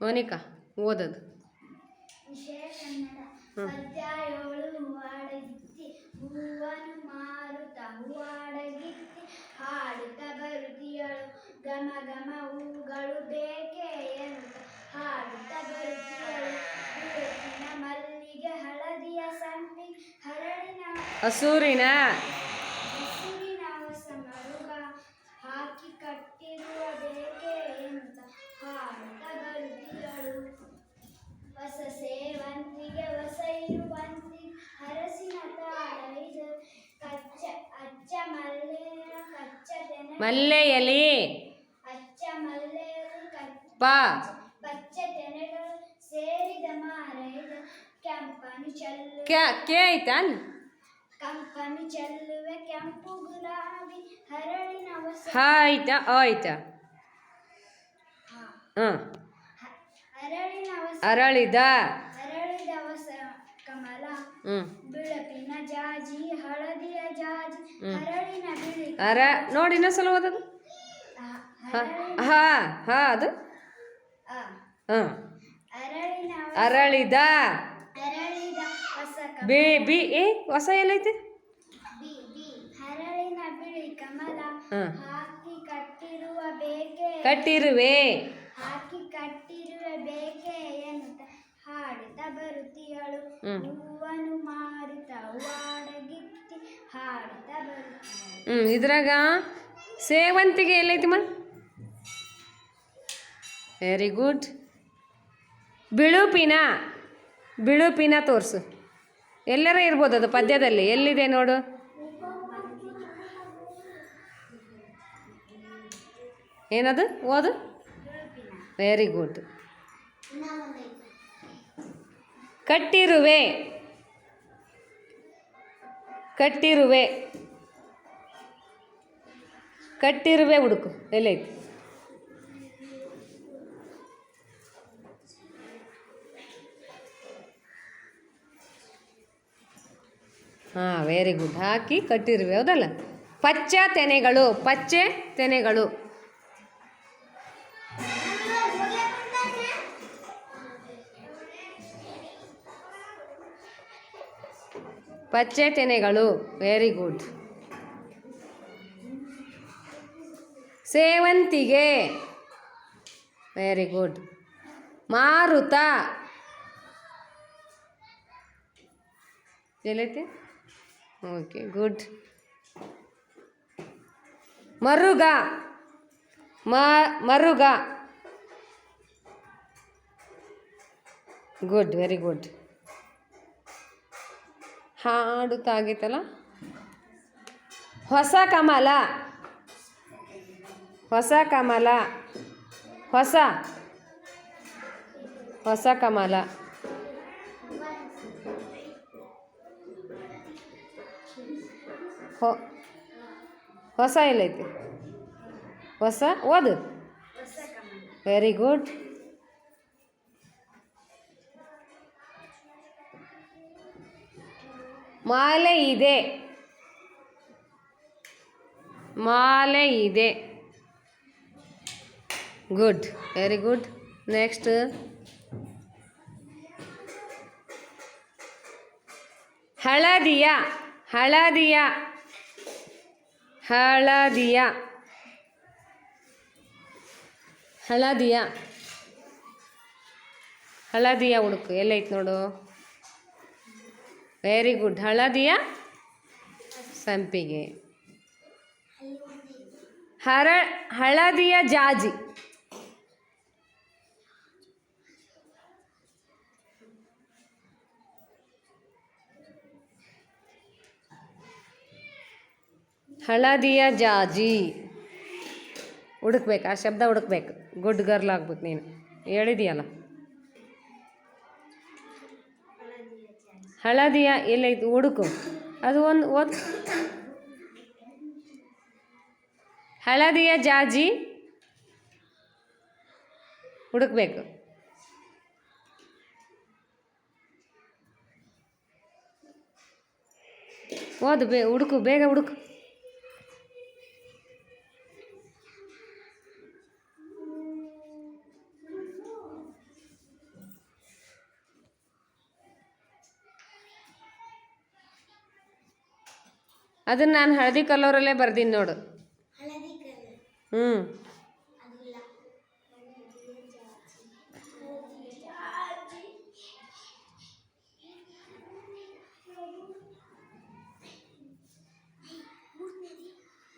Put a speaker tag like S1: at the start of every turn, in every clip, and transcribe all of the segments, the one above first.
S1: ಮೋನಿಕಾ ಓದದು.
S2: ವಿಷಯ ಕನ್ನಡ. ಪದ್ಯ 7 ಹೂವಾಡಗಿತ್ತಿ ಹೂವನು ಮಾರುತ ಹೂವಾಡಗಿತ್ತಿ ಹಾಡುತ್ತ ಬರುತ್ತಿಯಳು ಘಮ ಘಮ ಹೂಗಳು ಬೇಕೆ ಎನ್ನುತ್ತ ಹಾಡುತ್ತ ಬರುತ್ತಿಯಳು ಬಿಳುಪಿನ ಮಲ್ಲಿಗೆ ಹಳದಿಯ ಸಂಪಿಗೆ ಹರಳಿನ
S1: ಹಸೂರಿನ
S2: ಹೊಸ ಮರುಗ ಹಾಕಿ ಕಟ್ಟಿರುವ ಬೇಕೆ ಎನ್ನುತ್ತ ಹಾಡುತ್ತ ಬರುತ್ತಿಯಳು ಹೊಸ ಸೇವಂತಿಗೆ ಹೊಸ ಇರುವಂತಿಗೆ ಹರಸಿನ ತಾಳೈದ ಕಚ್ಚ ಅಚ್ಚ ಮಲ್ಲೆಯ ಕಚ್ಚ ತೆನೆ
S1: ಮಲ್ಲೆಯಲಿ
S2: ಅಚ್ಚ ಮಲ್ಲೆಯಲ್ಲಿ ಪಚ್ಚ ತೆನೆಗಳು ಸೇರಿದ ಮಾರೈದ ಕೆಂಪನು ಚೆಲ್ಲುವೆ
S1: ಕೆ ಆಯ್ತಾ
S2: ಕಂಪನು ಚೆಲ್ಲುವೆ ಕೆಂಪು ಗುಲಾಬಿ ಹರಳಿನ ಹೊಸ
S1: ಆಯ್ತಾ ಆಯ್ತಾ ಹಾಂ
S2: ಹರಳಿನ ಹೊಸ
S1: ಅರಳಿದ
S2: ಹೊಸ ಕಮಲ
S1: ಹ್ಞೂ
S2: ಬಿಳುಪಿನ ಜಾಜಿ ಹಳದಿಯ ಜಾಜಿ ಹರಳಿನ ಬಿಳಿ
S1: ನೋಡಿ ಇನ್ನೊಂದ್ಸಲ ಓದೋದು. ಹಾಂ ಹಾಂ ಅದು ಹಾಂ
S2: ಅರಳಿನ
S1: ಅರಳಿದ
S2: ಹೊಸ
S1: ಬಿ ಹೊಸ ಎಲ್ಲೈತೆ
S2: ಹರಳಿನ ಬಿಳಿ ಕಮಲ ಹಾಕಿ
S1: ಕಟ್ಟಿರುವೆ
S2: ಹಾಕಿ ಕಟ್ಟಿರುವೆ ಬೇಕೆ ಎನ್ನುತ್ತ ಹಾಡುತ್ತಾ ಬರುತ್ತಿಯಳು ಹೂವನ್ನು ಮಾರುತ್ತ ಹೂವಾಡಗಿತ್ತಿ ಹಾಡುತ್ತಾ ಬರುತ್ತಿಯಳು.
S1: ಇದ್ರಾಗ ಸೇವಂತಿಗೆ ಎಲ್ಲೈತಿಮ್ಮ? Very good. ಬಿಳುಪಿನ ತೋರಿಸು. ಎಲ್ಲರ ಇರ್ಬೋದು ಅದು ಪದ್ಯದಲ್ಲಿ. ಎಲ್ಲಿದೆ ನೋಡು. ಏನದು ಓದು. Very good. ಕಟ್ಟಿರುವೆ ಹುಡುಕು. ಎಲ್ಲೈತಿ? ಹಾಂ ವೆರಿ ಗುಡ್. ಹಾಕಿ ಕಟ್ಟಿರುವೆ ಹೌದಲ್ಲ. ಪಚ್ಚೆ ತೆನೆಗಳು ಪಚ್ಚೆ ತೆನೆಗಳು. Very good. ಸೇವಂತಿಗೆ. Very good. ಮಾರುತ ಎಲ್ಲೈತಿ? Okay good. ಮರುಗ ಗುಡ್. Very good. ಹಾಡುತ್ತಾ ಆಗೈತಲ್ಲ. ಹೊಸ ಕಮಲ ಹೊಸ ಕಮಲ. ಹೊಸ ಎಲ್ಲೈತಿ? ಹೊಸ ಓದು. Very good. ಮಾಲೆ ಇದೆ. ಗುಡ್. Very good. ನೆಕ್ಸ್ಟ್ ಹಳದಿಯ ಹುಡುಕು. ಎಲ್ಲೈತಿ ನೋಡು. Very good. ಹಳದಿಯ ಸಂಪಿಗೆ. ಹಳದಿಯ ಜಾಜಿ. ಹುಡುಕ್ಬೇಕು. ಆ ಶಬ್ದ ಹುಡುಕ್ಬೇಕು. ಗುಡ್ ಗರ್ಲ್ ಆಗ್ಬೇಕು ನೀನು. ಹೇಳಿದೆಯಲ್ಲ. ಹಳದಿಯ ಎಲ್ಲೈತಿ ಹುಡುಕು. ಅದು ಒಂದು ಓದು. ಹಳದಿಯ ಜಾಜಿ ಹುಡುಕ್ಬೇಕು. ಓದು ಹುಡುಕು, ಬೇಗ ಹುಡುಕು. ಅದನ್ನು ನಾನು ಹಳದಿ ಕಲರಲ್ಲೇ ಬರ್ದೀನಿ ನೋಡು.
S2: ಹಳದಿ ಕಲರ್
S1: ಹ್ಞೂ
S2: ಅದಿಲ್ಲ.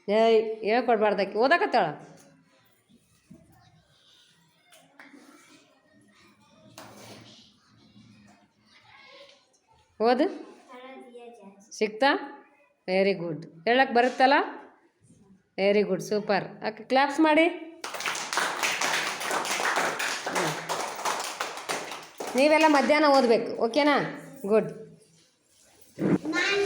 S1: ಏಯ್ ಹೇಳ್ಕೊಡ್ಬಾರ್ದಕ್ಕೆ ಓದಕತ್ತಾಳ. ಓದು
S2: ಹಳದಿಯ ಜಾಜಿ.
S1: ಸಿಕ್ತಾ? Very good. ಹೇಳಕ್ಕೆ ಬರುತ್ತಲ್ಲ? Very good, super. ಅಕ್ಕ ಕ್ಲಾಪ್ಸ್ ಮಾಡಿ. ನೀವೆಲ್ಲ ಮಧ್ಯಾಹ್ನ ಓದಬೇಕು, ಓಕೆನಾ? ಗುಡ್.
S2: ನಾನು